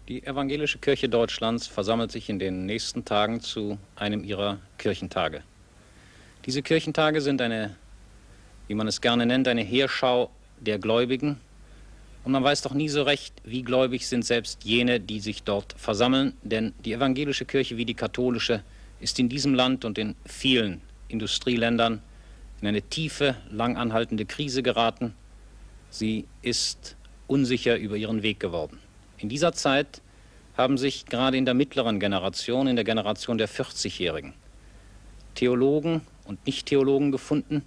Die Evangelische Kirche Deutschlands versammelt sich in den nächsten Tagen zu einem ihrer Kirchentage. Diese Kirchentage sind eine, wie man es gerne nennt, eine Heerschau der Gläubigen. Und man weiß doch nie so recht, wie gläubig sind selbst jene, die sich dort versammeln. Denn die evangelische Kirche wie die katholische ist in diesem Land und in vielen Industrieländern in eine tiefe, lang anhaltende Krise geraten. Sie ist unsicher über ihren Weg geworden. In dieser Zeit haben sich gerade in der mittleren Generation, in der Generation der 40-Jährigen, Theologen und Nicht-Theologen gefunden,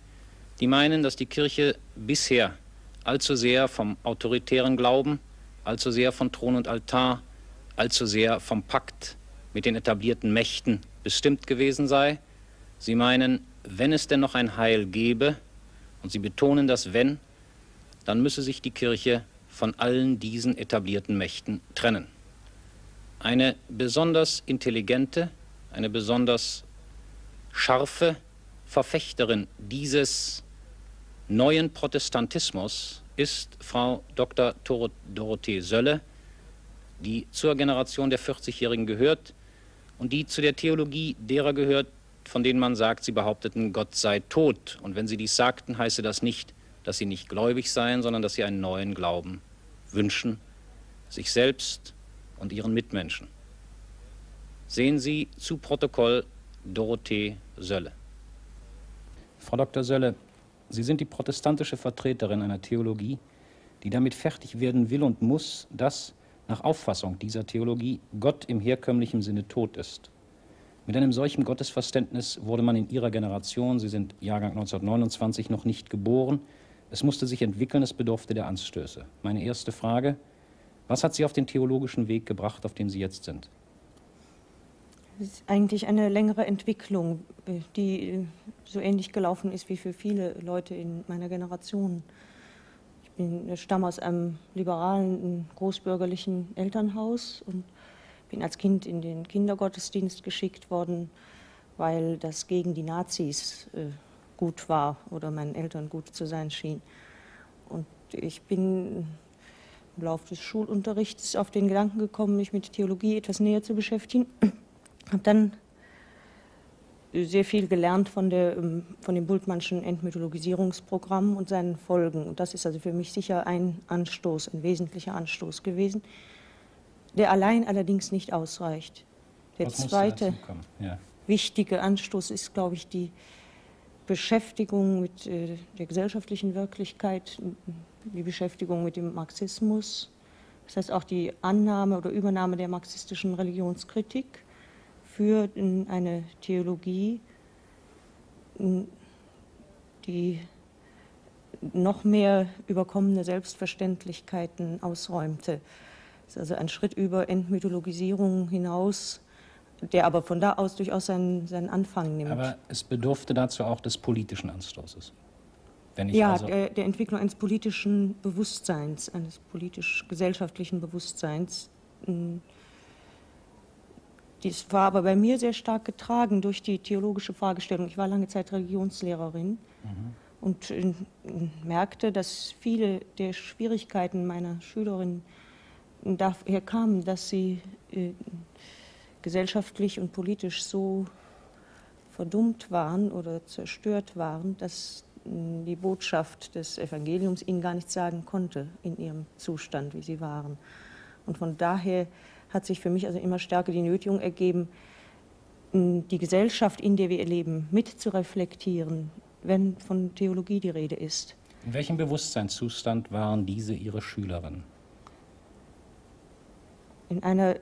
die meinen, dass die Kirche bisher allzu sehr vom autoritären Glauben, allzu sehr von Thron und Altar, allzu sehr vom Pakt mit den etablierten Mächten bestimmt gewesen sei. Sie meinen, wenn es denn noch ein Heil gäbe, und sie betonen das Wenn, dann müsse sich die Kirche von allen diesen etablierten Mächten trennen. Eine besonders intelligente, eine besonders scharfe Verfechterin dieses neuen Protestantismus ist Frau Dr. Dorothee Sölle, die zur Generation der 40-Jährigen gehört und die zu der Theologie derer gehört, von denen man sagt, sie behaupteten, Gott sei tot. Und wenn sie dies sagten, heiße das nicht, dass sie nicht gläubig seien, sondern dass sie einen neuen Glauben wünschen, sich selbst und ihren Mitmenschen. Sehen Sie zu Protokoll Dorothee Sölle. Frau Dr. Sölle, Sie sind die protestantische Vertreterin einer Theologie, die damit fertig werden will und muss, dass nach Auffassung dieser Theologie Gott im herkömmlichen Sinne tot ist. Mit einem solchen Gottesverständnis wurde man in Ihrer Generation, Sie sind Jahrgang 1929, noch nicht geboren. Es musste sich entwickeln, es bedurfte der Anstöße. Meine erste Frage: Was hat Sie auf den theologischen Weg gebracht, auf dem Sie jetzt sind? Es ist eigentlich eine längere Entwicklung, die so ähnlich gelaufen ist wie für viele Leute in meiner Generation. Ich stamme aus einem liberalen, großbürgerlichen Elternhaus und bin als Kind in den Kindergottesdienst geschickt worden, weil das gegen die Nazis gut war oder meinen Eltern gut zu sein schien. Und ich bin im Laufe des Schulunterrichts auf den Gedanken gekommen, mich mit Theologie etwas näher zu beschäftigen. Habe dann sehr viel gelernt von dem Bultmannschen Entmythologisierungsprogramm und seinen Folgen. Und das ist also für mich sicher ein Anstoß, ein wesentlicher Anstoß gewesen, der allein allerdings nicht ausreicht. Der zweite wichtige Anstoß ist, glaube ich, die Beschäftigung mit der gesellschaftlichen Wirklichkeit, die Beschäftigung mit dem Marxismus, das heißt auch die Annahme oder Übernahme der marxistischen Religionskritik für eine Theologie, die noch mehr überkommene Selbstverständlichkeiten ausräumte. Das ist also ein Schritt über Entmythologisierung hinaus, der aber von da aus durchaus seinen Anfang nimmt. Aber es bedurfte dazu auch des politischen Anstoßes. Der Entwicklung eines politischen Bewusstseins, eines politisch-gesellschaftlichen Bewusstseins. Dies war aber bei mir sehr stark getragen durch die theologische Fragestellung. Ich war lange Zeit Religionslehrerin und merkte, dass viele der Schwierigkeiten meiner Schülerinnen daher kamen, dass sie gesellschaftlich und politisch so verdummt waren oder zerstört waren, dass die Botschaft des Evangeliums ihnen gar nichts sagen konnte in ihrem Zustand, wie sie waren. Und von daher hat sich für mich also immer stärker die Nötigung ergeben, die Gesellschaft, in der wir leben, mit zu reflektieren, wenn von Theologie die Rede ist. In welchem Bewusstseinszustand waren diese Ihre Schülerinnen? In einer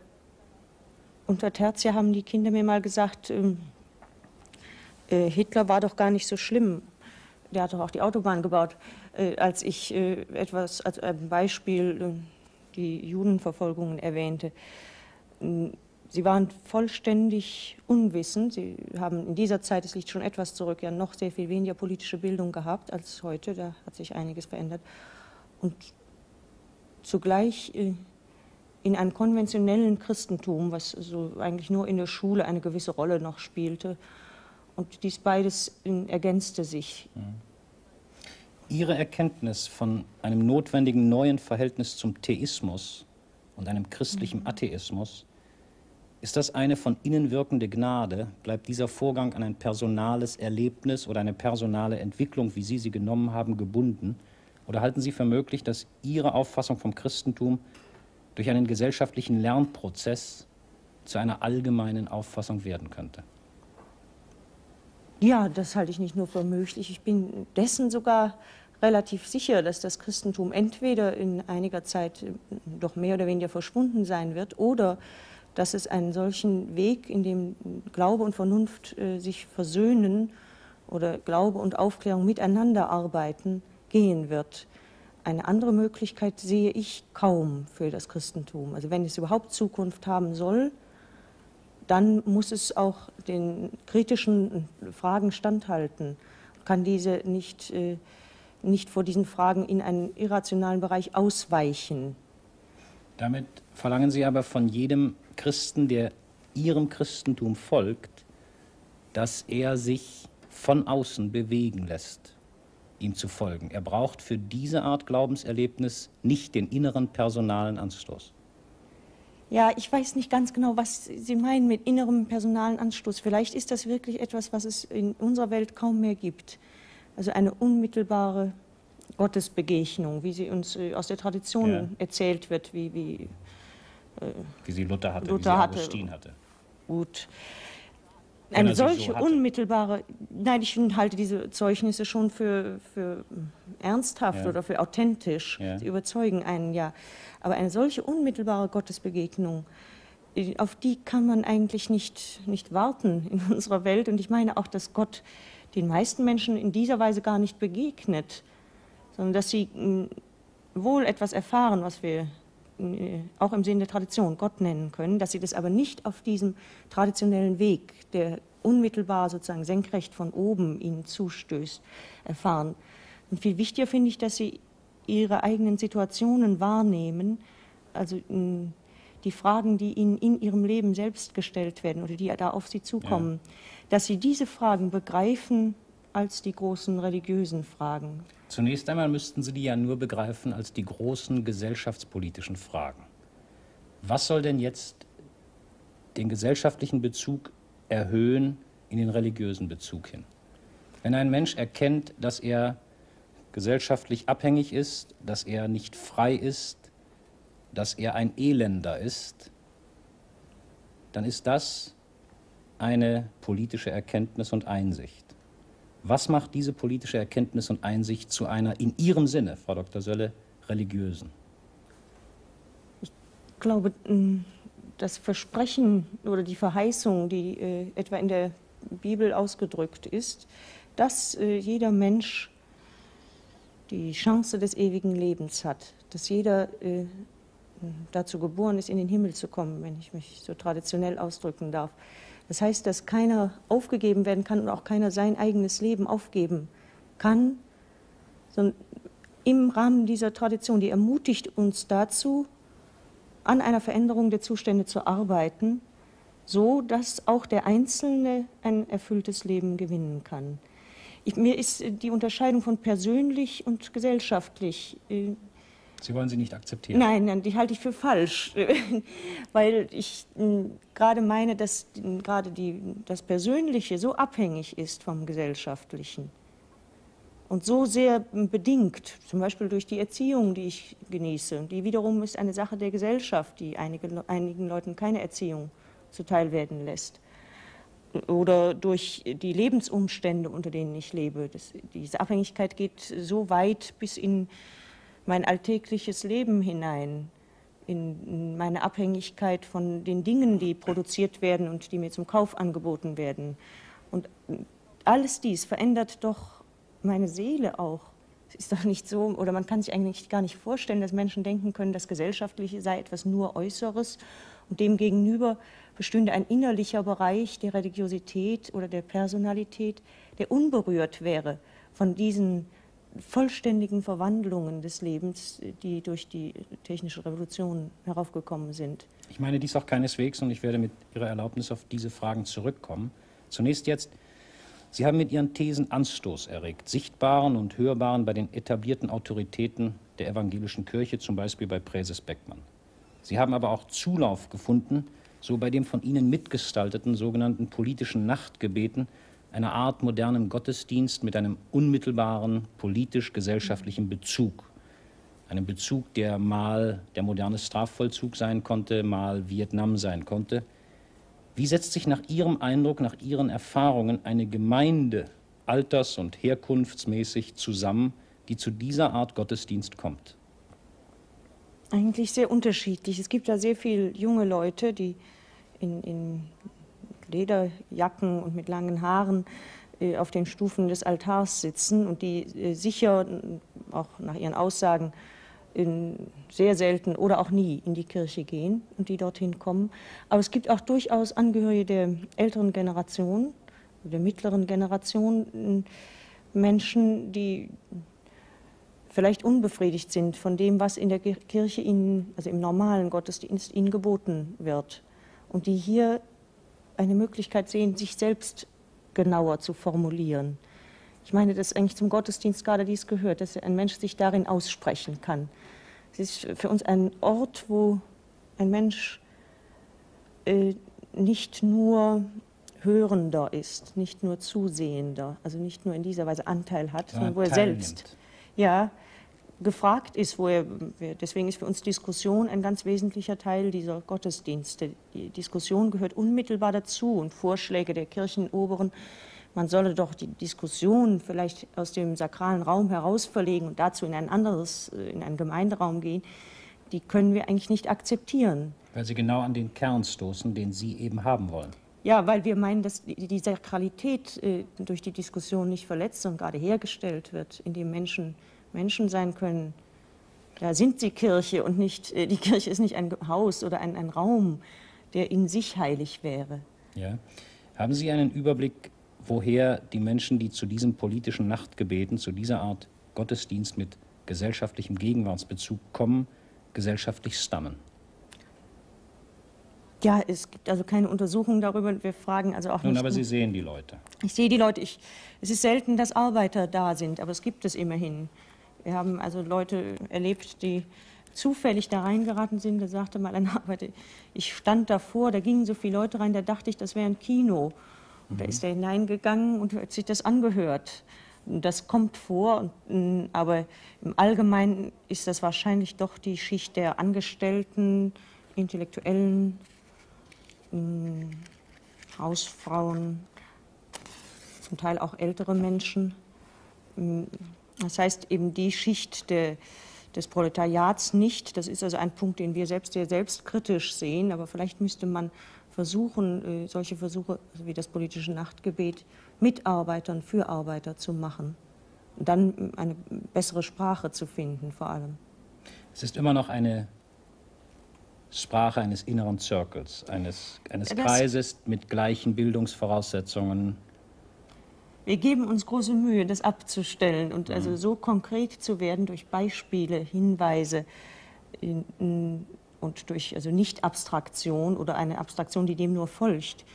Untertertia haben die Kinder mir mal gesagt, Hitler war doch gar nicht so schlimm. Der hat doch auch die Autobahn gebaut. Als ich als ein Beispiel die Judenverfolgungen erwähnte. Sie waren vollständig unwissend. Sie haben in dieser Zeit, es liegt schon etwas zurück, ja noch sehr viel weniger politische Bildung gehabt als heute. Da hat sich einiges verändert. Und zugleich in einem konventionellen Christentum, was so eigentlich nur in der Schule eine gewisse Rolle noch spielte. Und dies beides ergänzte sich. Ihre Erkenntnis von einem notwendigen neuen Verhältnis zum Theismus und einem christlichen Atheismus, ist das eine von innen wirkende Gnade? Bleibt dieser Vorgang an ein personales Erlebnis oder eine personale Entwicklung, wie Sie sie genommen haben, gebunden? Oder halten Sie für möglich, dass Ihre Auffassung vom Christentum durch einen gesellschaftlichen Lernprozess zu einer allgemeinen Auffassung werden könnte? Ja, das halte ich nicht nur für möglich. Ich bin dessen sogar relativ sicher, dass das Christentum entweder in einiger Zeit doch mehr oder weniger verschwunden sein wird oder dass es einen solchen Weg, in dem Glaube und Vernunft sich versöhnen oder Glaube und Aufklärung miteinander arbeiten, gehen wird. Eine andere Möglichkeit sehe ich kaum für das Christentum. Also wenn es überhaupt Zukunft haben soll, dann muss es auch den kritischen Fragen standhalten, kann diese nicht vor diesen Fragen in einen irrationalen Bereich ausweichen. Damit verlangen Sie aber von jedem Christen, der Ihrem Christentum folgt, dass er sich von außen bewegen lässt, ihm zu folgen. Er braucht für diese Art Glaubenserlebnis nicht den inneren personalen Anstoß. Ja, ich weiß nicht ganz genau, was Sie meinen mit innerem personalen Anstoß. Vielleicht ist das wirklich etwas, was es in unserer Welt kaum mehr gibt. Also eine unmittelbare Gottesbegegnung, wie sie uns aus der Tradition erzählt wird, wie sie Luther hatte, wie sie Augustin hatte. Gut. Eine solche unmittelbare, nein, ich halte diese Zeugnisse schon für ernsthaft oder für authentisch. Sie überzeugen einen, ja. Aber eine solche unmittelbare Gottesbegegnung, auf die kann man eigentlich nicht warten in unserer Welt. Und ich meine auch, dass Gott den meisten Menschen in dieser Weise gar nicht begegnet, sondern dass sie wohl etwas erfahren, was wir auch im Sinne der Tradition Gott nennen können, dass sie das aber nicht auf diesem traditionellen Weg, der unmittelbar sozusagen senkrecht von oben ihnen zustößt, erfahren. Und viel wichtiger finde ich, dass sie ihre eigenen Situationen wahrnehmen, also die Fragen, die ihnen in ihrem Leben selbst gestellt werden oder die da auf sie zukommen, dass sie diese Fragen begreifen als die großen religiösen Fragen. Zunächst einmal müssten Sie die ja nur begreifen als die großen gesellschaftspolitischen Fragen. Was soll denn jetzt den gesellschaftlichen Bezug erhöhen in den religiösen Bezug hin? Wenn ein Mensch erkennt, dass er gesellschaftlich abhängig ist, dass er nicht frei ist, dass er ein Elender ist, dann ist das eine politische Erkenntnis und Einsicht. Was macht diese politische Erkenntnis und Einsicht zu einer, in Ihrem Sinne, Frau Dr. Sölle, religiösen? Ich glaube, das Versprechen oder die Verheißung, die etwa in der Bibel ausgedrückt ist, dass jeder Mensch die Chance des ewigen Lebens hat, dass jeder dazu geboren ist, in den Himmel zu kommen, wenn ich mich so traditionell ausdrücken darf. Das heißt, dass keiner aufgegeben werden kann und auch keiner sein eigenes Leben aufgeben kann, sondern im Rahmen dieser Tradition, die ermutigt uns dazu, an einer Veränderung der Zustände zu arbeiten, so dass auch der Einzelne ein erfülltes Leben gewinnen kann. Mir ist die Unterscheidung von persönlich und gesellschaftlich. Sie wollen sie nicht akzeptieren? Nein, die halte ich für falsch, weil ich gerade meine, dass gerade das Persönliche so abhängig ist vom Gesellschaftlichen und so sehr bedingt, zum Beispiel durch die Erziehung, die ich genieße. Und die wiederum ist eine Sache der Gesellschaft, die einigen Leuten keine Erziehung zuteil werden lässt. Oder durch die Lebensumstände, unter denen ich lebe. Diese Abhängigkeit geht so weit bis in mein alltägliches Leben hinein, in meine Abhängigkeit von den Dingen, die produziert werden und die mir zum Kauf angeboten werden. Und alles dies verändert doch meine Seele auch. Es ist doch nicht so, oder man kann sich eigentlich gar nicht vorstellen, dass Menschen denken können, das Gesellschaftliche sei etwas nur Äußeres und demgegenüber bestünde ein innerlicher Bereich der Religiosität oder der Personalität, der unberührt wäre von diesen vollständigen Verwandlungen des Lebens, die durch die technische Revolution heraufgekommen sind. Ich meine dies auch keineswegs und ich werde mit Ihrer Erlaubnis auf diese Fragen zurückkommen. Zunächst jetzt, Sie haben mit Ihren Thesen Anstoß erregt, sichtbaren und hörbaren bei den etablierten Autoritäten der evangelischen Kirche, zum Beispiel bei Präses Beckmann. Sie haben aber auch Zulauf gefunden, so bei dem von Ihnen mitgestalteten sogenannten politischen Nachtgebeten, einer Art modernen Gottesdienst mit einem unmittelbaren politisch-gesellschaftlichen Bezug. Einem Bezug, der mal der moderne Strafvollzug sein konnte, mal Vietnam sein konnte. Wie setzt sich nach Ihrem Eindruck, nach Ihren Erfahrungen eine Gemeinde alters- und herkunftsmäßig zusammen, die zu dieser Art Gottesdienst kommt? Eigentlich sehr unterschiedlich. Es gibt da sehr viele junge Leute, die in Lederjacken und mit langen Haaren auf den Stufen des Altars sitzen und die sicher, auch nach ihren Aussagen, sehr selten oder auch nie in die Kirche gehen und die dorthin kommen. Aber es gibt auch durchaus Angehörige der älteren Generation, der mittleren Generation, Menschen, die vielleicht unbefriedigt sind von dem, was in der Kirche ihnen, also im normalen Gottesdienst, ihnen geboten wird. Und die hier eine Möglichkeit sehen, sich selbst genauer zu formulieren. Ich meine, dass eigentlich zum Gottesdienst gerade dies gehört, dass ein Mensch sich darin aussprechen kann. Es ist für uns ein Ort, wo ein Mensch nicht nur Hörender ist, nicht nur Zusehender, also nicht nur in dieser Weise Anteil hat, sondern wo er selbst gefragt ist, deswegen ist für uns Diskussion ein ganz wesentlicher Teil dieser Gottesdienste. Die Diskussion gehört unmittelbar dazu und Vorschläge der Kirchenoberen, man solle doch die Diskussion vielleicht aus dem sakralen Raum heraus verlegen und dazu in einen Gemeinderaum gehen, die können wir eigentlich nicht akzeptieren. Weil Sie genau an den Kern stoßen, den Sie eben haben wollen. Ja, weil wir meinen, dass die Sakralität durch die Diskussion nicht verletzt, sondern gerade hergestellt wird, indem Menschen sein können. Da sind sie Kirche und nicht, die Kirche ist nicht ein Haus oder ein Raum, der in sich heilig wäre. Ja. Haben Sie einen Überblick, woher die Menschen, die zu diesem politischen Nachtgebeten, zu dieser Art Gottesdienst mit gesellschaftlichem Gegenwartsbezug kommen, gesellschaftlich stammen? Ja, es gibt also keine Untersuchungen darüber. Wir fragen also auch nicht. Nun, aber Sie sehen die Leute. Ich sehe die Leute. Es ist selten, dass Arbeiter da sind, aber es gibt es immerhin. Wir haben also Leute erlebt, die zufällig da reingeraten sind. Da sagte mal ein Arbeiter, ich stand davor, da gingen so viele Leute rein, da dachte ich, das wäre ein Kino. Und da ist er hineingegangen und hat sich das angehört. Das kommt vor, aber im Allgemeinen ist das wahrscheinlich doch die Schicht der Angestellten, Intellektuellen, Hausfrauen, zum Teil auch ältere Menschen. Das heißt eben die Schicht des Proletariats nicht. Das ist also ein Punkt, den wir sehr selbstkritisch sehen. Aber vielleicht müsste man versuchen, solche Versuche wie das politische Nachtgebet mit Arbeitern, für Arbeiter zu machen. Und dann eine bessere Sprache zu finden vor allem. Es ist immer noch eine Sprache eines inneren Circles, eines Kreises mit gleichen Bildungsvoraussetzungen. Wir geben uns große Mühe, das abzustellen und also so konkret zu werden durch Beispiele, Hinweise und durch also Nicht-Abstraktion oder eine Abstraktion, die dem nur folgt.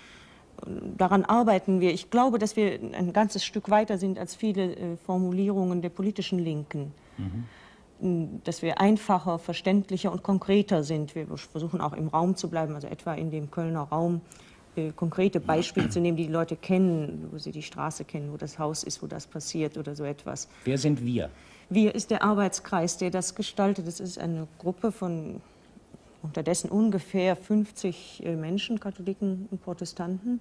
Daran arbeiten wir. Ich glaube, dass wir ein ganzes Stück weiter sind als viele Formulierungen der politischen Linken. Dass wir einfacher, verständlicher und konkreter sind. Wir versuchen auch im Raum zu bleiben, also etwa in dem Kölner Raum, konkrete Beispiele zu nehmen, die die Leute kennen, wo sie die Straße kennen, wo das Haus ist, wo das passiert oder so etwas. Wer sind wir? Wir ist der Arbeitskreis, der das gestaltet. Das ist eine Gruppe von unterdessen ungefähr 50 Menschen, Katholiken und Protestanten.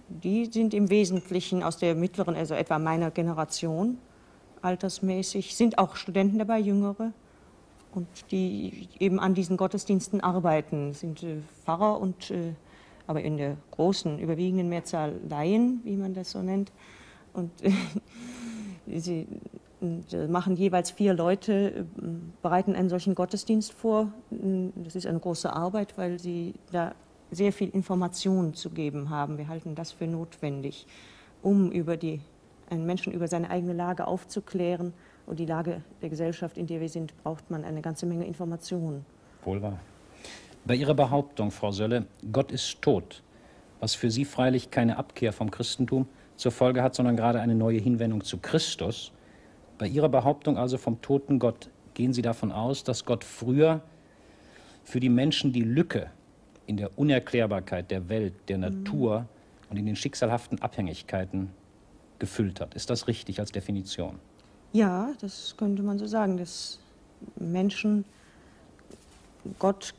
Die sind im Wesentlichen aus der mittleren, also etwa meiner Generation, altersmäßig, sind auch Studenten dabei, Jüngere. Und die eben an diesen Gottesdiensten arbeiten, sind Pfarrer und aber in der großen, überwiegenden Mehrzahl Laien, wie man das so nennt. Und sie machen jeweils 4 Leute, bereiten einen solchen Gottesdienst vor. Das ist eine große Arbeit, weil sie da sehr viel Information zu geben haben. Wir halten das für notwendig, um einen Menschen über seine eigene Lage aufzuklären. Und die Lage der Gesellschaft, in der wir sind, braucht man eine ganze Menge Informationen. Wohl wahr. Bei Ihrer Behauptung, Frau Sölle, Gott ist tot, was für Sie freilich keine Abkehr vom Christentum zur Folge hat, sondern gerade eine neue Hinwendung zu Christus. Bei Ihrer Behauptung also vom toten Gott, gehen Sie davon aus, dass Gott früher für die Menschen die Lücke in der Unerklärbarkeit der Welt, der Natur und in den schicksalhaften Abhängigkeiten gefüllt hat. Ist das richtig als Definition? Ja, das könnte man so sagen, dass Menschen Gott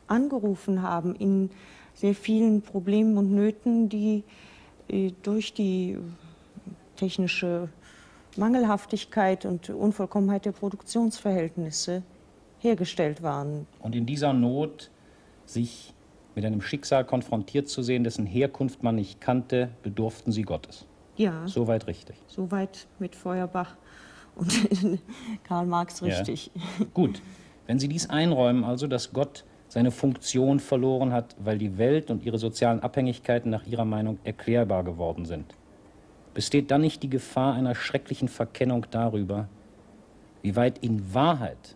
angerufen haben in sehr vielen Problemen und Nöten, die durch die technische Mangelhaftigkeit und Unvollkommenheit der Produktionsverhältnisse hergestellt waren. Und in dieser Not, sich mit einem Schicksal konfrontiert zu sehen, dessen Herkunft man nicht kannte, bedurften sie Gottes. Ja. Soweit richtig. Soweit mit Feuerbach und Karl Marx richtig. Ja. Gut. Wenn Sie dies einräumen, also, dass Gott seine Funktion verloren hat, weil die Welt und ihre sozialen Abhängigkeiten nach Ihrer Meinung erklärbar geworden sind, besteht dann nicht die Gefahr einer schrecklichen Verkennung darüber, wie weit in Wahrheit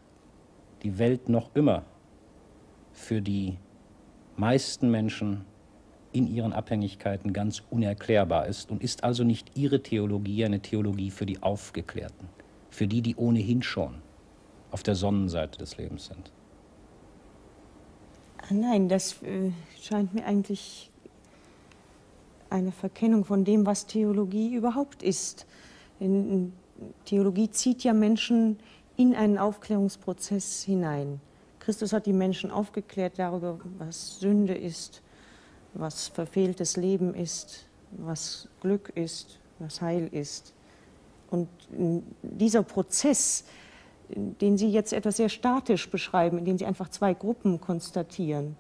die Welt noch immer für die meisten Menschen in ihren Abhängigkeiten ganz unerklärbar ist und ist also nicht Ihre Theologie eine Theologie für die Aufgeklärten, für die, die ohnehin schon auf der Sonnenseite des Lebens sind? Nein, das scheint mir eigentlich eine Verkennung von dem, was Theologie überhaupt ist. Denn Theologie zieht ja Menschen in einen Aufklärungsprozess hinein. Christus hat die Menschen aufgeklärt darüber, was Sünde ist, was verfehltes Leben ist, was Glück ist, was Heil ist. Und dieser Prozess, den Sie jetzt etwas sehr statisch beschreiben, indem Sie einfach zwei Gruppen konstatieren.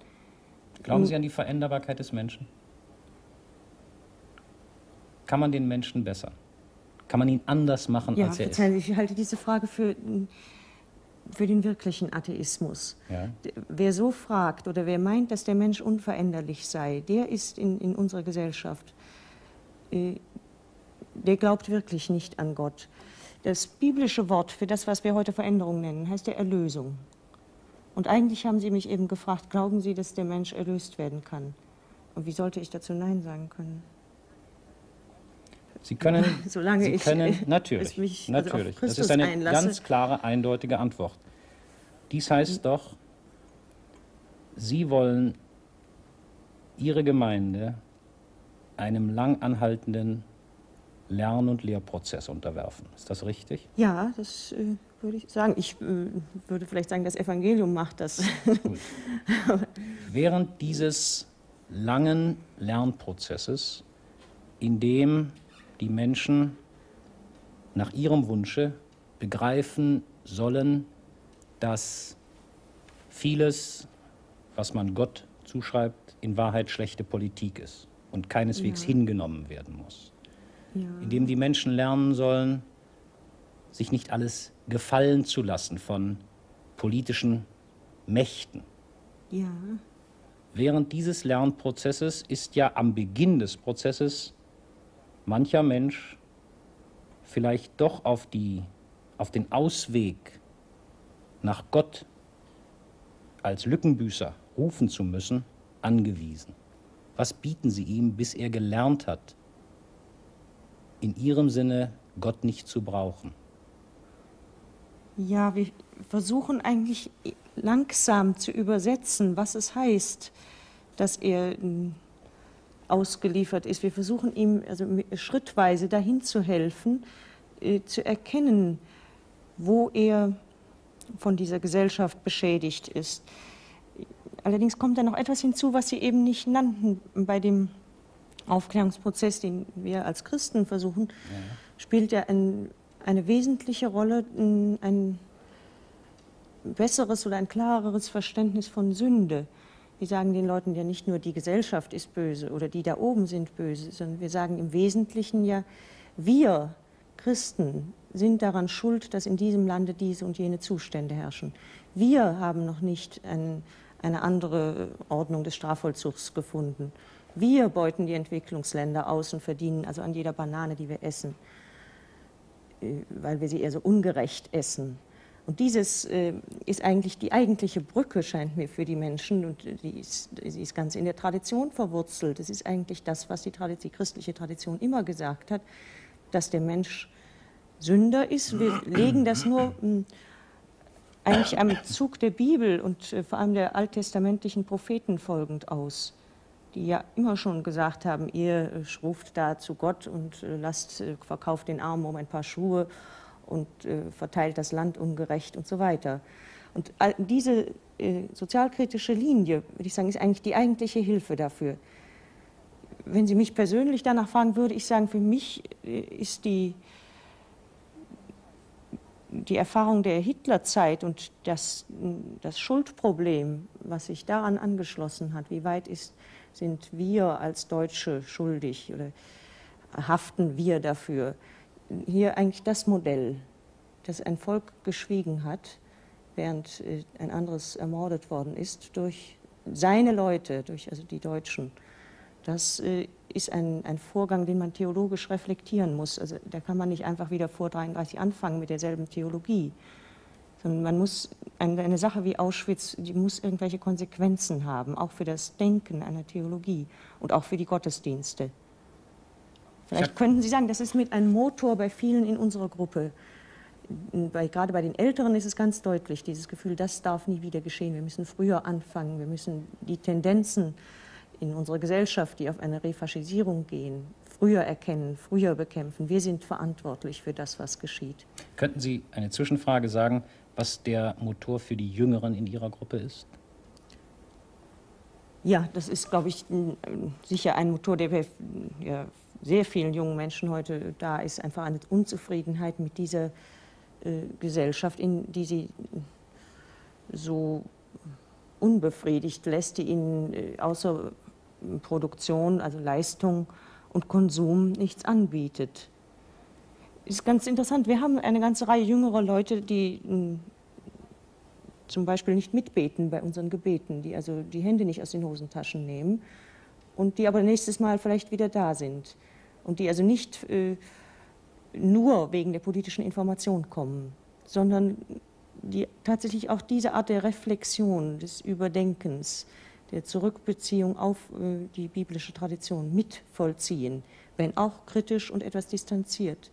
Glauben Sie an die Veränderbarkeit des Menschen? Kann man den Menschen bessern? Kann man ihn anders machen, als er ist? Ich halte diese Frage für den wirklichen Atheismus. Ja. Wer so fragt oder wer meint, dass der Mensch unveränderlich sei, der ist in unserer Gesellschaft, der glaubt wirklich nicht an Gott. Das biblische Wort für das, was wir heute Veränderung nennen, heißt ja Erlösung. Und eigentlich haben Sie mich eben gefragt, glauben Sie, dass der Mensch erlöst werden kann? Und wie sollte ich dazu Nein sagen können? Sie können, natürlich. Mich natürlich. Also das ist eine ganz klare, eindeutige Antwort. Dies heißt doch, Sie wollen Ihre Gemeinde einem lang anhaltenden Lern- und Lehrprozess unterwerfen. Ist das richtig? Ja, das würde ich sagen. Ich würde vielleicht sagen, das Evangelium macht das. Gut. Während dieses langen Lernprozesses, in dem die Menschen nach ihrem Wunsche begreifen sollen, dass vieles, was man Gott zuschreibt, in Wahrheit schlechte Politik ist und keineswegs hingenommen werden muss. Ja. Indem die Menschen lernen sollen, sich nicht alles gefallen zu lassen von politischen Mächten. Ja. Während dieses Lernprozesses ist ja am Beginn des Prozesses mancher Mensch vielleicht doch auf den Ausweg nach Gott als Lückenbüßer rufen zu müssen, angewiesen. Was bieten Sie ihm, bis er gelernt hat, in Ihrem Sinne Gott nicht zu brauchen? Ja, wir versuchen eigentlich langsam zu übersetzen, was es heißt, dass er ausgeliefert ist. Wir versuchen ihm schrittweise dahin zu helfen, zu erkennen, wo er von dieser Gesellschaft beschädigt ist. Allerdings kommt da noch etwas hinzu, was Sie eben nicht nannten. Bei dem Aufklärungsprozess, den wir als Christen versuchen, spielt ja eine wesentliche Rolle ein besseres oder ein klareres Verständnis von Sünde. Wir sagen den Leuten ja nicht nur, die Gesellschaft ist böse oder die da oben sind böse, sondern wir sagen im Wesentlichen ja, wir Christen sind daran schuld, dass in diesem Lande diese und jene Zustände herrschen. Wir haben noch nicht eine andere Ordnung des Strafvollzugs gefunden. Wir beuten die Entwicklungsländer aus und verdienen also an jeder Banane, die wir essen, weil wir sie eher so ungerecht essen. Und dieses ist eigentlich die eigentliche Brücke, scheint mir, für die Menschen, und sie ist ganz in der Tradition verwurzelt. Das ist eigentlich das, was die christliche Tradition immer gesagt hat, dass der Mensch Sünder ist. Wir legen das nur eigentlich am Zug der Bibel und vor allem der alttestamentlichen Propheten folgend aus, die ja immer schon gesagt haben, ihr ruft da zu Gott und verkauft den Armen um ein paar Schuhe und verteilt das Land ungerecht und so weiter. Und diese sozialkritische Linie, würde ich sagen, ist eigentlich die eigentliche Hilfe dafür. Wenn Sie mich persönlich danach fragen, würde ich sagen, für mich ist die Erfahrung der Hitlerzeit und das Schuldproblem, was sich daran angeschlossen hat, wie weit sind wir als Deutsche schuldig oder haften wir dafür, hier eigentlich das Modell, das ein Volk geschwiegen hat, während ein anderes ermordet worden ist, durch seine Leute, also die Deutschen. Das ist ein Vorgang, den man theologisch reflektieren muss. Also da kann man nicht einfach wieder vor 1933 anfangen mit derselben Theologie, sondern man muss eine Sache wie Auschwitz, die muss irgendwelche Konsequenzen haben, auch für das Denken einer Theologie und auch für die Gottesdienste. Vielleicht könnten Sie sagen, das ist mit ein Motor bei vielen in unserer Gruppe. Gerade bei den Älteren ist es ganz deutlich, dieses Gefühl, das darf nie wieder geschehen. Wir müssen früher anfangen, wir müssen die Tendenzen in unserer Gesellschaft, die auf eine Refaschisierung gehen, früher erkennen, früher bekämpfen. Wir sind verantwortlich für das, was geschieht. Könnten Sie eine Zwischenfrage sagen, was der Motor für die Jüngeren in Ihrer Gruppe ist? Ja, das ist, glaube ich, sicher ein Motor, der bei sehr vielen jungen Menschen heute da ist, einfach eine Unzufriedenheit mit dieser Gesellschaft, in die sie so unbefriedigt lässt, die ihnen außer Produktion, also Leistung und Konsum nichts anbietet. Ist ganz interessant, wir haben eine ganze Reihe jüngerer Leute, die zum Beispiel nicht mitbeten bei unseren Gebeten, die also die Hände nicht aus den Hosentaschen nehmen und die aber nächstes Mal vielleicht wieder da sind und die also nicht nur wegen der politischen Information kommen, sondern die tatsächlich auch diese Art der Reflexion, des Überdenkens, der Zurückbeziehung auf die biblische Tradition mit vollziehen, wenn auch kritisch und etwas distanziert.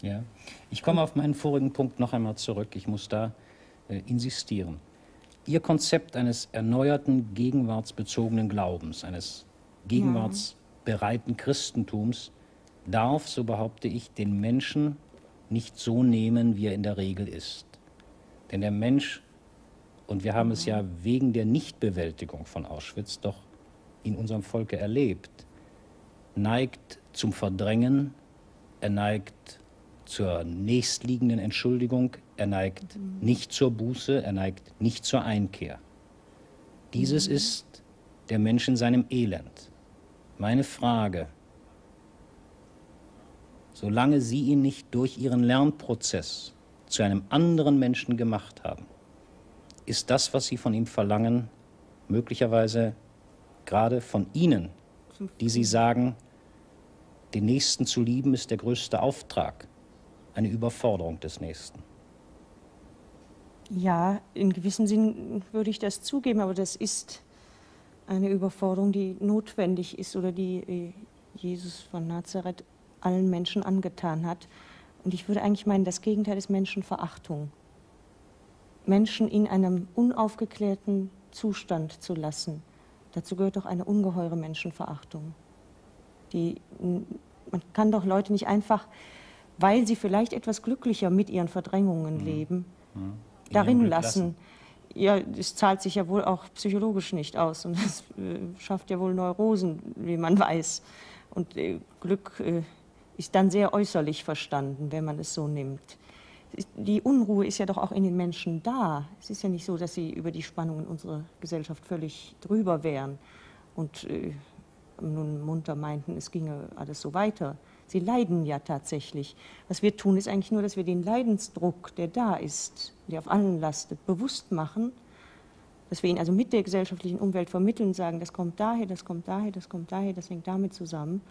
Ja, ich komme auf meinen vorigen Punkt noch einmal zurück. Ich muss da insistieren. Ihr Konzept eines erneuerten, gegenwartsbezogenen Glaubens, eines gegenwartsbereiten Christentums, darf, so behaupte ich, den Menschen nicht so nehmen, wie er in der Regel ist. Denn der Mensch, und wir haben es ja wegen der Nichtbewältigung von Auschwitz doch in unserem Volke erlebt, neigt zum Verdrängen, er neigt zur nächstliegenden Entschuldigung, er neigt nicht zur Buße, er neigt nicht zur Einkehr. Dieses ist der Mensch in seinem Elend. Meine Frage: Solange Sie ihn nicht durch Ihren Lernprozess zu einem anderen Menschen gemacht haben, ist das, was Sie von ihm verlangen, möglicherweise gerade von Ihnen, die Sie sagen, den Nächsten zu lieben ist der größte Auftrag, eine Überforderung des Nächsten? Ja, in gewissem Sinn würde ich das zugeben, aber das ist eine Überforderung, die notwendig ist oder die Jesus von Nazareth allen Menschen angetan hat. Und ich würde eigentlich meinen, das Gegenteil ist Menschenverachtung. Menschen in einem unaufgeklärten Zustand zu lassen, dazu gehört doch eine ungeheure Menschenverachtung. Man kann doch Leute nicht einfach, weil sie vielleicht etwas glücklicher mit ihren Verdrängungen leben, darin lassen. Ja, es zahlt sich ja wohl auch psychologisch nicht aus und es schafft ja wohl Neurosen, wie man weiß. Und Glück ist dann sehr äußerlich verstanden, wenn man es so nimmt. Die Unruhe ist ja doch auch in den Menschen da. Es ist ja nicht so, dass sie über die Spannungen unserer Gesellschaft völlig drüber wären und nun munter meinten, es ginge alles so weiter. Sie leiden ja tatsächlich. Was wir tun, ist eigentlich nur, dass wir den Leidensdruck, der da ist, der auf allen lastet, bewusst machen, dass wir ihn also mit der gesellschaftlichen Umwelt vermitteln, sagen, das kommt daher, das kommt daher, das kommt daher, das hängt damit zusammen.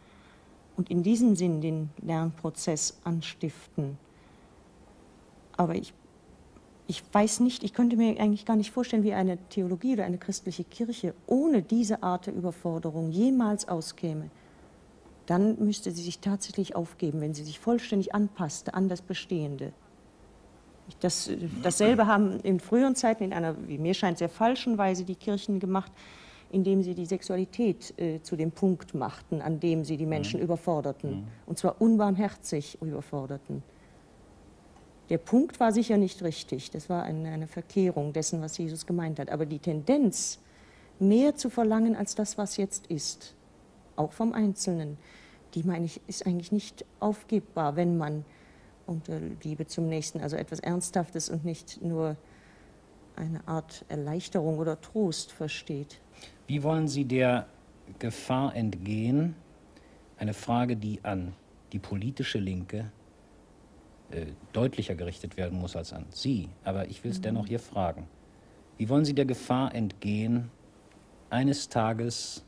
Und in diesem Sinn den Lernprozess anstiften. Aber ich weiß nicht, ich könnte mir eigentlich gar nicht vorstellen, wie eine Theologie oder eine christliche Kirche ohne diese Art der Überforderung jemals auskäme. Dann müsste sie sich tatsächlich aufgeben, wenn sie sich vollständig anpasste an das Bestehende. Dasselbe haben in früheren Zeiten in einer, wie mir scheint, sehr falschen Weise die Kirchen gemacht, indem sie die Sexualität zu dem Punkt machten, an dem sie die Menschen überforderten. Und zwar unbarmherzig überforderten. Der Punkt war sicher nicht richtig, das war eine Verkehrung dessen, was Jesus gemeint hat. Aber die Tendenz, mehr zu verlangen als das, was jetzt ist, auch vom Einzelnen, die, meine ich, ist eigentlich nicht aufgebbar, wenn man unter Liebe zum Nächsten, also etwas Ernsthaftes und nicht nur eine Art Erleichterung oder Trost versteht. Wie wollen Sie der Gefahr entgehen? Eine Frage, die an die politische Linke deutlicher gerichtet werden muss als an Sie. Aber ich will es dennoch hier fragen. Wie wollen Sie der Gefahr entgehen, eines Tages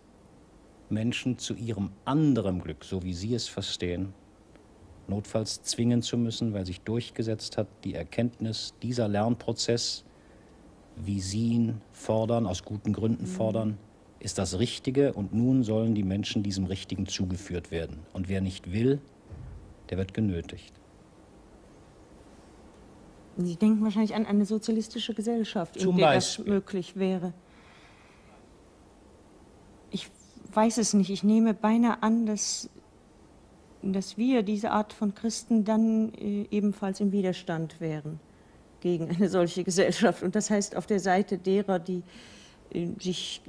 Menschen zu ihrem anderen Glück, so wie Sie es verstehen, notfalls zwingen zu müssen, weil sich durchgesetzt hat die Erkenntnis, dieser Lernprozess, wie Sie ihn fordern, aus guten Gründen fordern, ist das Richtige und nun sollen die Menschen diesem Richtigen zugeführt werden. Und wer nicht will, der wird genötigt. Sie denken wahrscheinlich an eine sozialistische Gesellschaft, in der das möglich wäre. Ich weiß es nicht. Ich nehme beinahe an, dass wir, diese Art von Christen, dann ebenfalls im Widerstand wären gegen eine solche Gesellschaft. Und das heißt, auf der Seite derer, die sich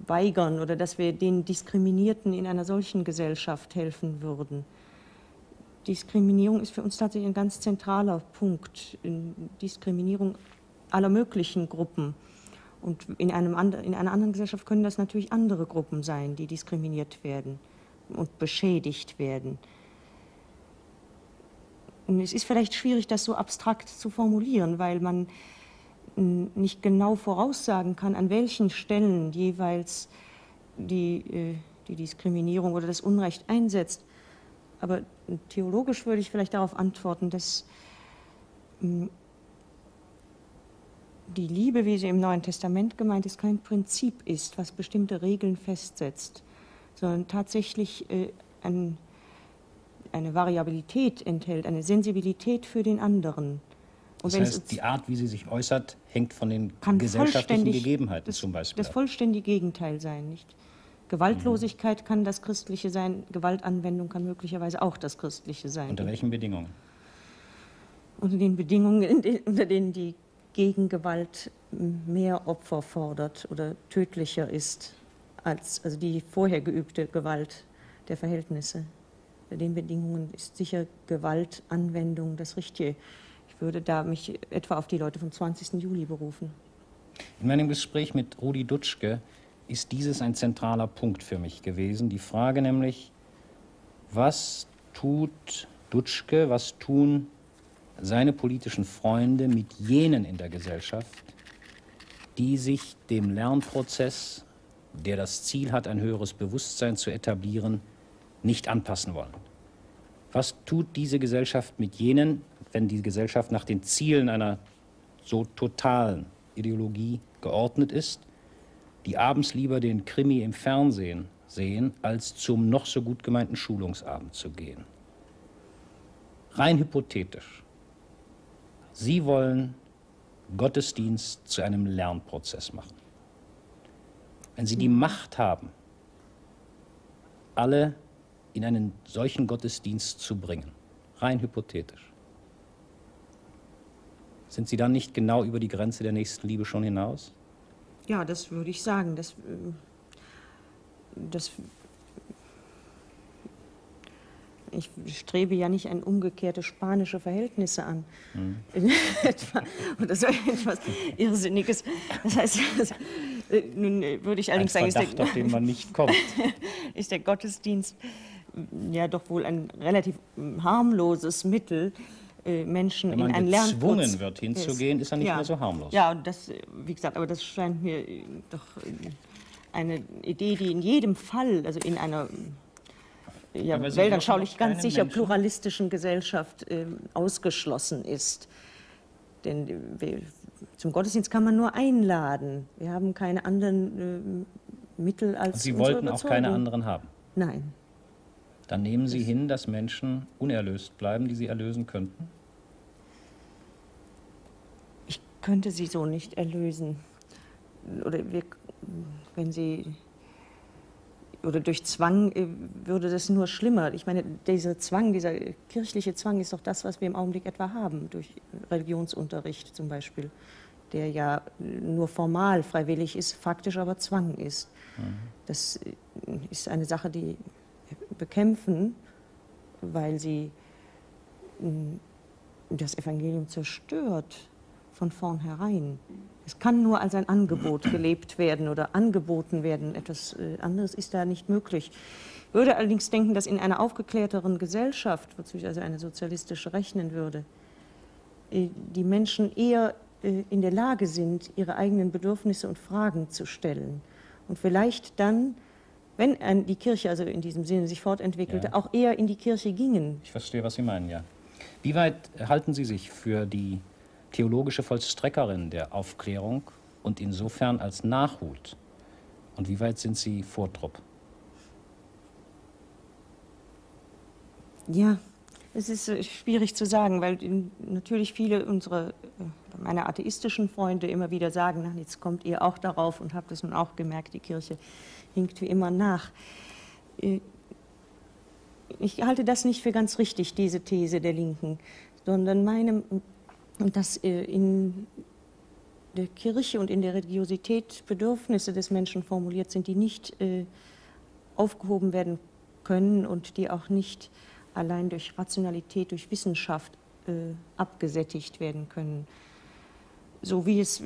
weigern oder dass wir den Diskriminierten in einer solchen Gesellschaft helfen würden. Diskriminierung ist für uns tatsächlich ein ganz zentraler Punkt. Diskriminierung aller möglichen Gruppen. Und in einer anderen Gesellschaft können das natürlich andere Gruppen sein, die diskriminiert werden und beschädigt werden. Und es ist vielleicht schwierig, das so abstrakt zu formulieren, weil man nicht genau voraussagen kann, an welchen Stellen jeweils die Diskriminierung oder das Unrecht einsetzt. Aber theologisch würde ich vielleicht darauf antworten, dass die Liebe, wie sie im Neuen Testament gemeint ist, kein Prinzip ist, was bestimmte Regeln festsetzt, sondern tatsächlich eine Variabilität enthält, eine Sensibilität für den anderen. Und das heißt, die Art, wie sie sich äußert, hängt von den gesellschaftlichen Gegebenheiten zum Beispiel. Das vollständige Gegenteil sein, nicht? Gewaltlosigkeit kann das Christliche sein, Gewaltanwendung kann möglicherweise auch das Christliche sein. Unter welchen Bedingungen? Unter den Bedingungen, unter denen die Gegengewalt mehr Opfer fordert oder tödlicher ist als also die vorher geübte Gewalt der Verhältnisse. Unter den Bedingungen ist sicher Gewaltanwendung das Richtige. Ich würde da mich etwa auf die Leute vom 20. Juli berufen. In meinem Gespräch mit Rudi Dutschke ist dieses ein zentraler Punkt für mich gewesen. Die Frage nämlich, was tut Dutschke, was tun seine politischen Freunde mit jenen in der Gesellschaft, die sich dem Lernprozess, der das Ziel hat, ein höheres Bewusstsein zu etablieren, nicht anpassen wollen. Was tut diese Gesellschaft mit jenen, wenn die Gesellschaft nach den Zielen einer so totalen Ideologie geordnet ist, die abends lieber den Krimi im Fernsehen sehen, als zum noch so gut gemeinten Schulungsabend zu gehen? Rein hypothetisch. Sie wollen Gottesdienst zu einem Lernprozess machen. Wenn Sie die Macht haben, alle in einen solchen Gottesdienst zu bringen, rein hypothetisch, sind Sie dann nicht genau über die Grenze der Nächstenliebe schon hinaus? Ja, das würde ich sagen. Ich strebe ja nicht ein umgekehrte spanische Verhältnisse an. Oder so etwas Irrsinniges. Das heißt, nun würde ich allerdings sagen, sagen, auf den man nicht kommt. Ist der Gottesdienst ja doch wohl ein relativ harmloses Mittel, Menschen in einen Lernprozess. Wenn man gezwungen wird, hinzugehen, ist er nicht mehr so harmlos. Ja, das, wie gesagt, aber das scheint mir doch eine Idee, die in jedem Fall, also in einer weltanschaulich ganz sicher pluralistischen Gesellschaft ausgeschlossen ist. Denn zum Gottesdienst kann man nur einladen. Wir haben keine anderen Mittel als Und Sie wollten auch keine anderen haben? Nein. Dann nehmen Sie hin, dass Menschen unerlöst bleiben, die Sie erlösen könnten? könnte sie so nicht erlösen. Oder wenn sie, oder durch Zwang würde das nur schlimmer. Ich meine, dieser Zwang, dieser kirchliche Zwang ist doch das, was wir im Augenblick etwa haben, durch Religionsunterricht zum Beispiel, der ja nur formal freiwillig ist, faktisch aber Zwang ist. Das ist eine Sache, die wir bekämpfen, weil sie das Evangelium zerstört von vornherein. Es kann nur als ein Angebot gelebt werden oder angeboten werden. Etwas anderes ist da nicht möglich. Ich würde allerdings denken, dass in einer aufgeklärteren Gesellschaft, wozu ich also eine sozialistische rechnen würde, die Menschen eher in der Lage sind, ihre eigenen Bedürfnisse und Fragen zu stellen. Und vielleicht dann, wenn die Kirche also in diesem Sinne sich fortentwickelte, ja, auch eher in die Kirche gingen. Ich verstehe, was Sie meinen, ja. Wie weit halten Sie sich für die theologische Vollstreckerin der Aufklärung und insofern als Nachhut? Und wie weit sind Sie Vortrupp? Ja, es ist schwierig zu sagen, weil natürlich viele meiner atheistischen Freunde immer wieder sagen, na, jetzt kommt ihr auch darauf und habt es nun auch gemerkt, die Kirche hinkt wie immer nach. Ich halte das nicht für ganz richtig, diese These der Linken, sondern meine, dass in der Kirche und in der Religiosität Bedürfnisse des Menschen formuliert sind, die nicht aufgehoben werden können und die auch nicht allein durch Rationalität, durch Wissenschaft abgesättigt werden können. So wie es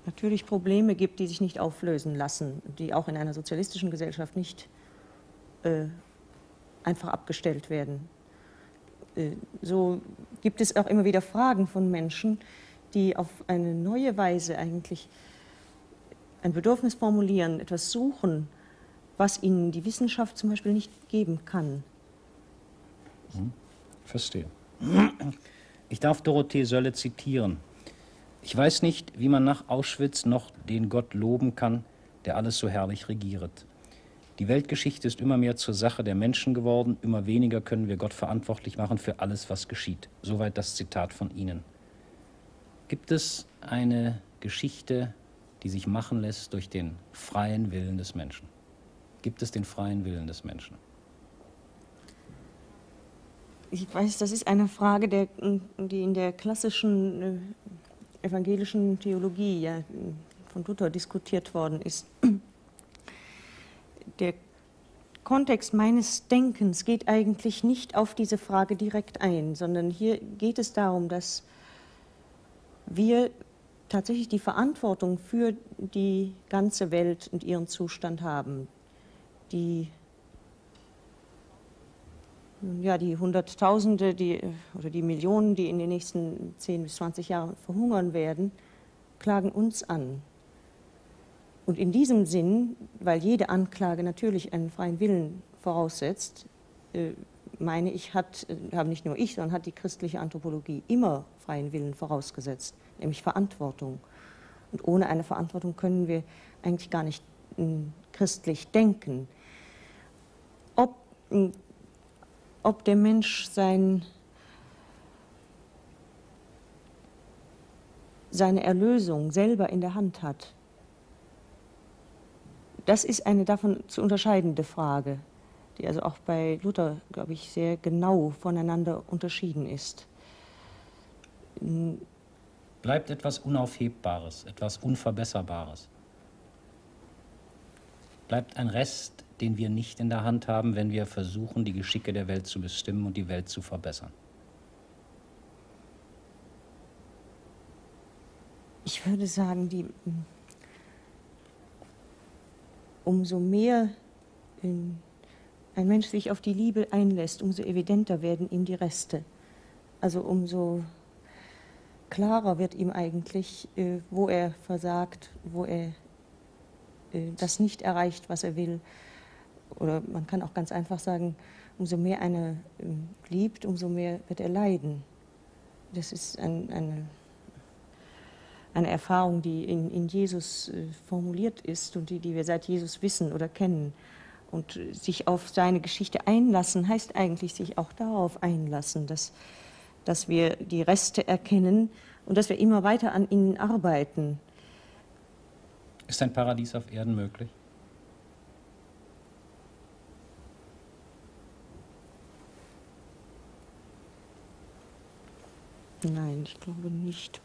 natürlich Probleme gibt, die sich nicht auflösen lassen, die auch in einer sozialistischen Gesellschaft nicht einfach abgestellt werden. So gibt es auch immer wieder Fragen von Menschen, die auf eine neue Weise eigentlich ein Bedürfnis formulieren, etwas suchen, was ihnen die Wissenschaft zum Beispiel nicht geben kann. Verstehe. Ich darf Dorothee Sölle zitieren. Ich weiß nicht, wie man nach Auschwitz noch den Gott loben kann, der alles so herrlich regiert. Die Weltgeschichte ist immer mehr zur Sache der Menschen geworden, immer weniger können wir Gott verantwortlich machen für alles, was geschieht. Soweit das Zitat von Ihnen. Gibt es eine Geschichte, die sich machen lässt durch den freien Willen des Menschen? Gibt es den freien Willen des Menschen? Ich weiß, das ist eine Frage, die in der klassischen evangelischen Theologie ja, von Luther diskutiert worden ist. Der Kontext meines Denkens geht eigentlich nicht auf diese Frage direkt ein, sondern hier geht es darum, dass wir tatsächlich die Verantwortung für die ganze Welt und ihren Zustand haben. Die Hunderttausende oder die Millionen, die in den nächsten 10 bis 20 Jahren verhungern werden, klagen uns an. Und in diesem Sinn, weil jede Anklage natürlich einen freien Willen voraussetzt, meine ich, haben nicht nur ich, sondern hat die christliche Anthropologie immer freien Willen vorausgesetzt, nämlich Verantwortung. Und ohne eine Verantwortung können wir eigentlich gar nicht christlich denken. Ob der Mensch seine Erlösung selber in der Hand hat, das ist eine davon zu unterscheidende Frage, die also auch bei Luther, glaube ich, sehr genau voneinander unterschieden ist. Bleibt etwas Unaufhebbares, etwas Unverbesserbares? Bleibt ein Rest, den wir nicht in der Hand haben, wenn wir versuchen, die Geschicke der Welt zu bestimmen und die Welt zu verbessern? Ich würde sagen, umso mehr ein Mensch sich auf die Liebe einlässt, umso evidenter werden ihm die Reste. Also umso klarer wird ihm eigentlich, wo er versagt, wo er das nicht erreicht, was er will. Oder man kann auch ganz einfach sagen, umso mehr einer liebt, umso mehr wird er leiden. Das ist eine Erfahrung, die in Jesus formuliert ist und die wir seit Jesus wissen oder kennen. Und sich auf seine Geschichte einlassen, heißt eigentlich sich auch darauf einlassen, dass wir die Reste erkennen, und dass wir immer weiter an ihnen arbeiten. Ist ein Paradies auf Erden möglich? Nein, ich glaube nicht.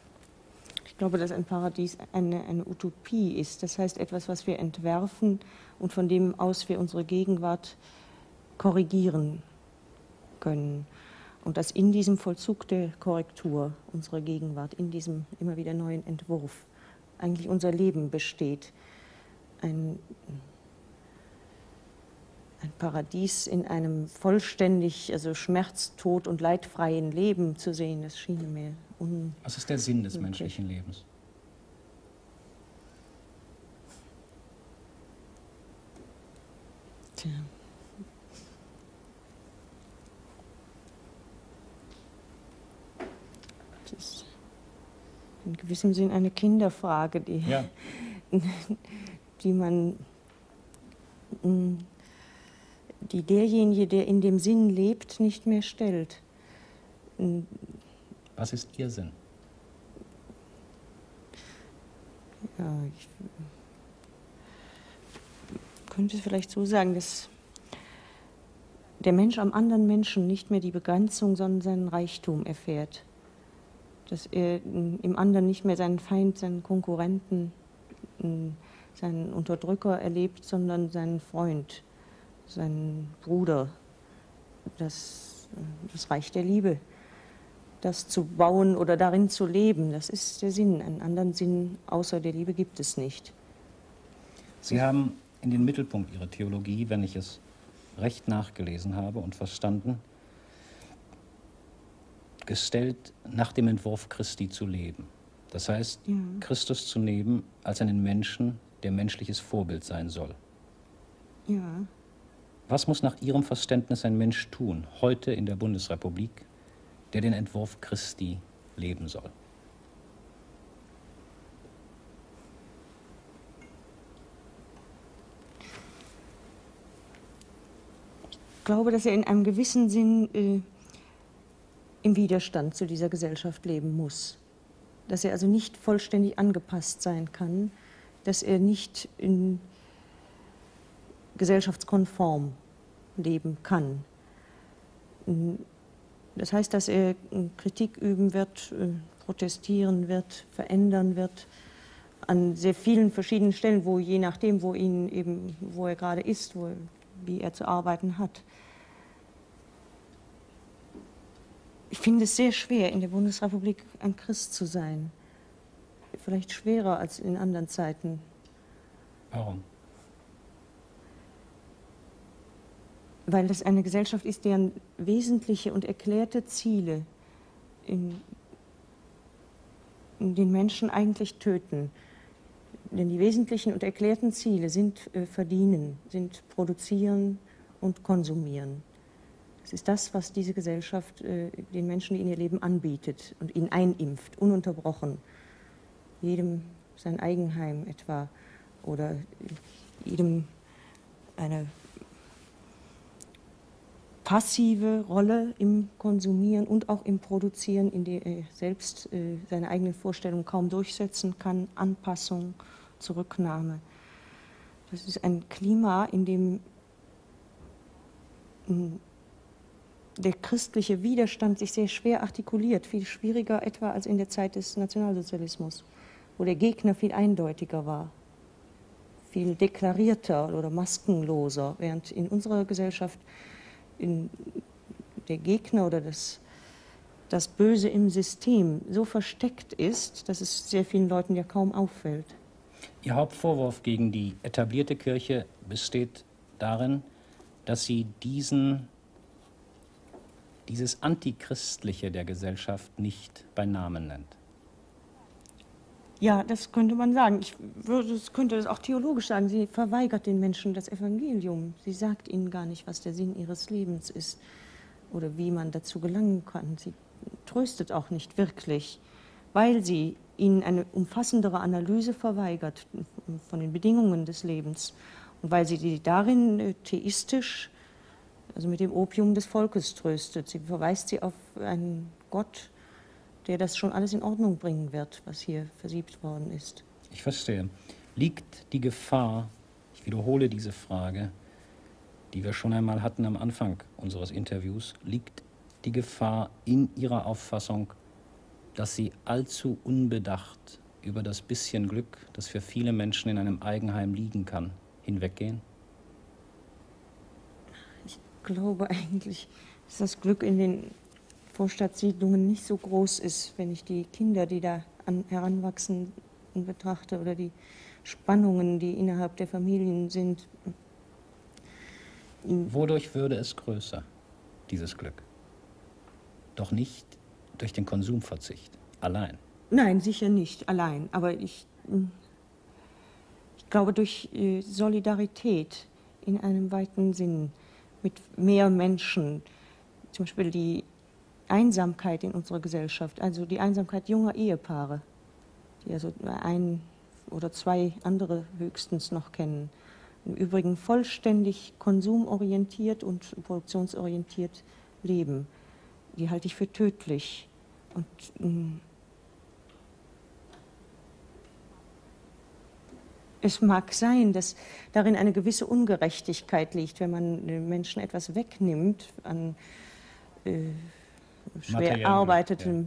Ich glaube, dass ein Paradies eine Utopie ist. Das heißt, etwas, was wir entwerfen und von dem aus wir unsere Gegenwart korrigieren können. Und dass in diesem Vollzug der Korrektur unserer Gegenwart, in diesem immer wieder neuen Entwurf, eigentlich unser Leben besteht. Ein Paradies in einem vollständig, also Schmerz-, Tod- und leidfreien Leben zu sehen, das schien mir unmöglich. Was ist der Sinn des menschlichen Lebens? Tja. Das ist in gewissem Sinn eine Kinderfrage, die, Ja. die derjenige, der in dem Sinn lebt, nicht mehr stellt. Was ist Ihr Sinn? Ja, ich könnte es vielleicht so sagen, dass der Mensch am anderen Menschen nicht mehr die Begrenzung, sondern seinen Reichtum erfährt. Dass er im anderen nicht mehr seinen Feind, seinen Konkurrenten, seinen Unterdrücker erlebt, sondern seinen Freund, seinen Bruder, das Reich der Liebe, das zu bauen oder darin zu leben, das ist der Sinn. Einen anderen Sinn außer der Liebe gibt es nicht. Sie haben in den Mittelpunkt Ihrer Theologie, wenn ich es recht nachgelesen habe und verstanden, gestellt, nach dem Entwurf Christi zu leben. Das heißt, Ja. Christus zu nehmen als einen Menschen, der menschliches Vorbild sein soll. Ja. Was muss nach Ihrem Verständnis ein Mensch tun, heute in der Bundesrepublik, der den Entwurf Christi leben soll? Ich glaube, dass er in einem gewissen Sinn im Widerstand zu dieser Gesellschaft leben muss. Dass er also nicht vollständig angepasst sein kann, dass er nicht gesellschaftskonform leben kann. Das heißt, dass er Kritik üben wird, protestieren wird, verändern wird, an sehr vielen verschiedenen Stellen, wo je nachdem, wo er gerade ist, wie er zu arbeiten hat. Ich finde es sehr schwer, in der Bundesrepublik ein Christ zu sein. Vielleicht schwerer als in anderen Zeiten. Warum? Weil es eine Gesellschaft ist, deren wesentliche und erklärte Ziele in den Menschen eigentlich töten. Denn die wesentlichen und erklärten Ziele sind Verdienen, sind Produzieren und Konsumieren. Das ist das, was diese Gesellschaft den Menschen, die in ihr Leben anbietet und ihnen einimpft, ununterbrochen. Jedem sein Eigenheim etwa oder jedem eine passive Rolle im Konsumieren und auch im Produzieren, in der er selbst seine eigenen Vorstellungen kaum durchsetzen kann, Anpassung, Zurücknahme. Das ist ein Klima, in dem der christliche Widerstand sich sehr schwer artikuliert, viel schwieriger etwa als in der Zeit des Nationalsozialismus, wo der Gegner viel eindeutiger war, viel deklarierter oder maskenloser, während in unserer Gesellschaft der Gegner oder das Böse im System so versteckt ist, dass es sehr vielen Leuten ja kaum auffällt. Ihr Hauptvorwurf gegen die etablierte Kirche besteht darin, dass sie dieses Antichristliche der Gesellschaft nicht bei Namen nennt. Ja, das könnte man sagen. Könnte das auch theologisch sagen. Sie verweigert den Menschen das Evangelium. Sie sagt ihnen gar nicht, was der Sinn ihres Lebens ist oder wie man dazu gelangen kann. Sie tröstet auch nicht wirklich, weil sie ihnen eine umfassendere Analyse verweigert von den Bedingungen des Lebens und weil sie die darin theistisch, also mit dem Opium des Volkes tröstet. Sie verweist sie auf einen Gott, der das schon alles in Ordnung bringen wird, was hier versiebt worden ist. Ich verstehe. Liegt die Gefahr, ich wiederhole diese Frage, die wir schon einmal hatten am Anfang unseres Interviews, liegt die Gefahr in Ihrer Auffassung, dass Sie allzu unbedacht über das bisschen Glück, das für viele Menschen in einem Eigenheim liegen kann, hinweggehen? Ich glaube eigentlich, dass das Glück in den Vorstadtsiedlungen nicht so groß ist, wenn ich die Kinder, die da heranwachsen, betrachte oder die Spannungen, die innerhalb der Familien sind. Wodurch würde es größer, dieses Glück? Doch nicht durch den Konsumverzicht allein. Nein, sicher nicht allein, aber ich glaube durch Solidarität in einem weiten Sinn mit mehr Menschen, zum Beispiel die Einsamkeit in unserer Gesellschaft, also die Einsamkeit junger Ehepaare, die also ein oder zwei andere höchstens noch kennen. Im Übrigen vollständig konsumorientiert und produktionsorientiert leben. Die halte ich für tödlich. Und es mag sein, dass darin eine gewisse Ungerechtigkeit liegt, wenn man Menschen etwas wegnimmt an schwer erarbeitetem. Ja.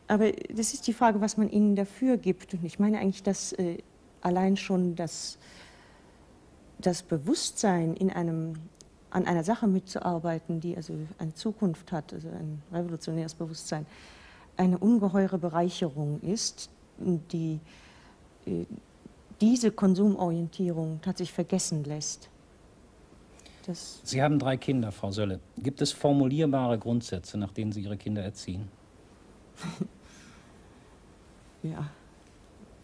Aber das ist die Frage, was man ihnen dafür gibt. Und ich meine eigentlich, dass allein schon das Bewusstsein, an einer Sache mitzuarbeiten, die also eine Zukunft hat, also ein revolutionäres Bewusstsein, eine ungeheure Bereicherung ist, die diese Konsumorientierung tatsächlich vergessen lässt. Sie haben 3 Kinder, Frau Sölle. Gibt es formulierbare Grundsätze, nach denen Sie Ihre Kinder erziehen? Ja,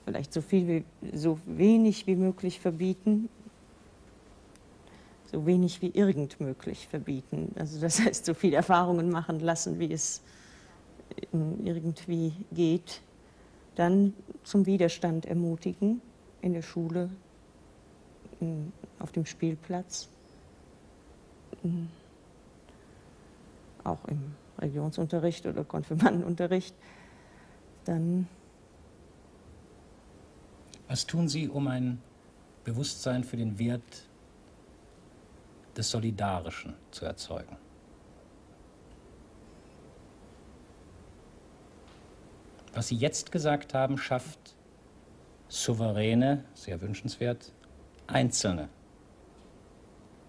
vielleicht so wenig wie möglich verbieten, so wenig wie irgend möglich verbieten. Also das heißt, so viele Erfahrungen machen lassen, wie es irgendwie geht. Dann zum Widerstand ermutigen, in der Schule, auf dem Spielplatz, auch im Religionsunterricht oder Konfirmandenunterricht. Dann. Was tun Sie, um ein Bewusstsein für den Wert des Solidarischen zu erzeugen? Was Sie jetzt gesagt haben, schafft souveräne, sehr wünschenswert, Einzelne.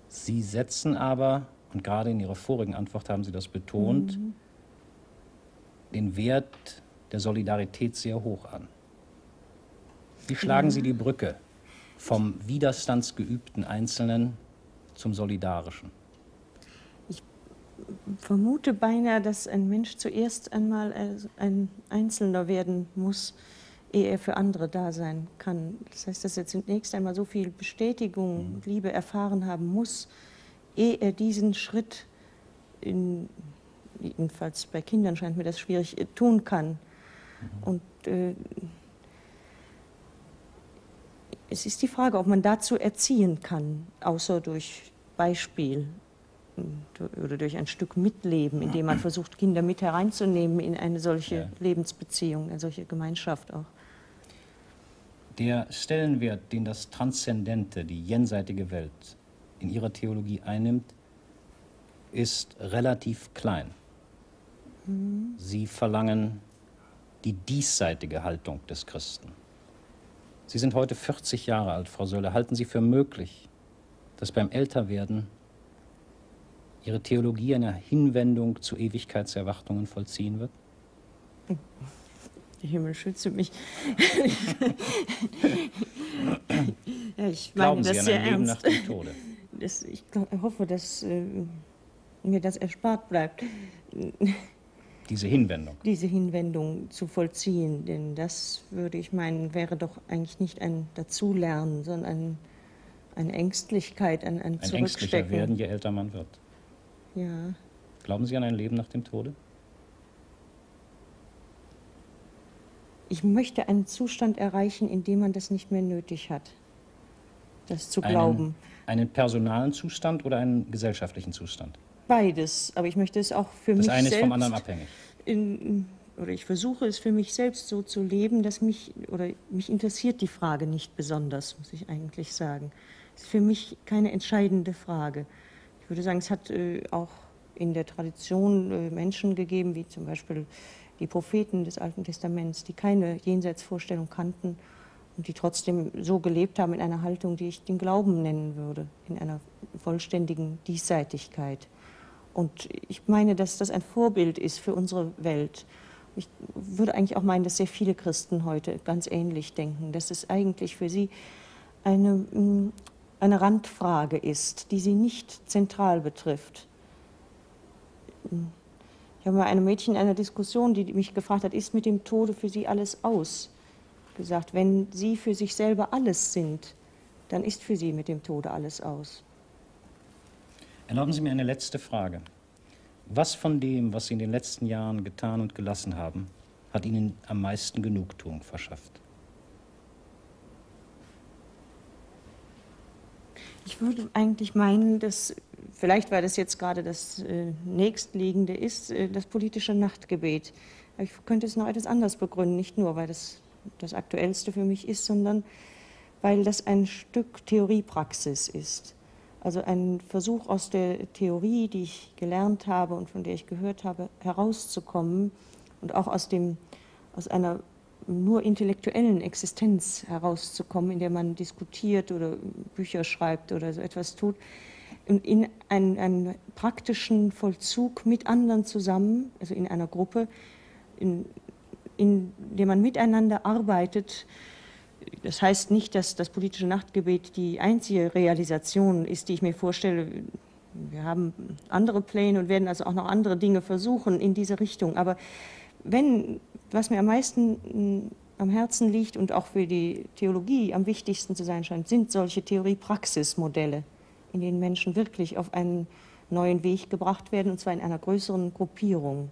Sie setzen aber, und gerade in Ihrer vorigen Antwort haben Sie das betont, den Wert der Solidarität sehr hoch an. Wie schlagen Sie die Brücke vom widerstandsgeübten Einzelnen zum Solidarischen? Ich vermute beinahe, dass ein Mensch zuerst einmal ein Einzelner werden muss, ehe er für andere da sein kann. Das heißt, dass er zunächst einmal so viel Bestätigung und Liebe erfahren haben muss, ehe er diesen Schritt, jedenfalls bei Kindern scheint mir das schwierig, tun kann. Und es ist die Frage, ob man dazu erziehen kann, außer durch Beispiel oder durch ein Stück Mitleben, indem man versucht, Kinder mit hereinzunehmen in eine solche Lebensbeziehung, eine solche Gemeinschaft auch. Der Stellenwert, den das Transzendente, die jenseitige Welt in ihrer Theologie einnimmt, ist relativ klein. Sie verlangen die diesseitige Haltung des Christen. Sie sind heute 40 Jahre alt, Frau Sölle. Halten Sie für möglich, dass beim Älterwerden Ihre Theologie eine Hinwendung zu Ewigkeitserwartungen vollziehen wird? Der Himmel schütze mich. Ja, ich Glauben meine Sie das an sehr ein Leben ernst. nach dem Tode? Ich hoffe, dass mir das erspart bleibt, Diese Hinwendung? diese Hinwendung zu vollziehen. Denn das, würde ich meinen, wäre doch eigentlich nicht ein Dazulernen, sondern eine Ängstlichkeit, ein Zurückstecken. Ein ängstlicher werden, je älter man wird. Ja. Glauben Sie an ein Leben nach dem Tode? Ich möchte einen Zustand erreichen, in dem man das nicht mehr nötig hat, das zu glauben. Einen personalen Zustand oder einen gesellschaftlichen Zustand? Beides, aber ich möchte es auch für mich Das eine ist selbst vom anderen abhängig. oder ich versuche es für mich selbst so zu leben, dass mich interessiert die Frage nicht besonders, muss ich eigentlich sagen. Es ist für mich keine entscheidende Frage. Ich würde sagen, es hat auch in der Tradition Menschen gegeben, wie zum Beispiel die Propheten des Alten Testaments, die keine Jenseitsvorstellung kannten und die trotzdem so gelebt haben in einer Haltung, die ich den Glauben nennen würde, in einer vollständigen Diesseitigkeit. Und ich meine, dass das ein Vorbild ist für unsere Welt. Ich würde eigentlich auch meinen, dass sehr viele Christen heute ganz ähnlich denken, dass es eigentlich für sie eine Randfrage ist, die sie nicht zentral betrifft. Ich habe mal einem Mädchen in einer Diskussion, die mich gefragt hat, ist mit dem Tode für sie alles aus? Gesagt, wenn sie für sich selber alles sind, dann ist für sie mit dem Tode alles aus. Erlauben Sie mir eine letzte Frage. Was von dem, was Sie in den letzten Jahren getan und gelassen haben, hat Ihnen am meisten Genugtuung verschafft? Ich würde eigentlich meinen, dass, vielleicht weil das jetzt gerade das nächstliegende ist, das politische Nachtgebet. Aber ich könnte es noch etwas anders begründen, nicht nur, weil das das Aktuellste für mich ist, sondern weil das ein Stück Theoriepraxis ist. Also ein Versuch aus der Theorie, die ich gelernt habe und von der ich gehört habe, herauszukommen und auch aus einer nur intellektuellen Existenz herauszukommen, in der man diskutiert oder Bücher schreibt oder so etwas tut, in einen praktischen Vollzug mit anderen zusammen, also in einer Gruppe, in der man miteinander arbeitet. Das heißt nicht, dass das politische Nachtgebet die einzige Realisation ist, die ich mir vorstelle. Wir haben andere Pläne und werden also auch noch andere Dinge versuchen in diese Richtung. Aber was mir am meisten am Herzen liegt und auch für die Theologie am wichtigsten zu sein scheint, sind solche Theorie-Praxis-Modelle, in denen Menschen wirklich auf einen neuen Weg gebracht werden, und zwar in einer größeren Gruppierung.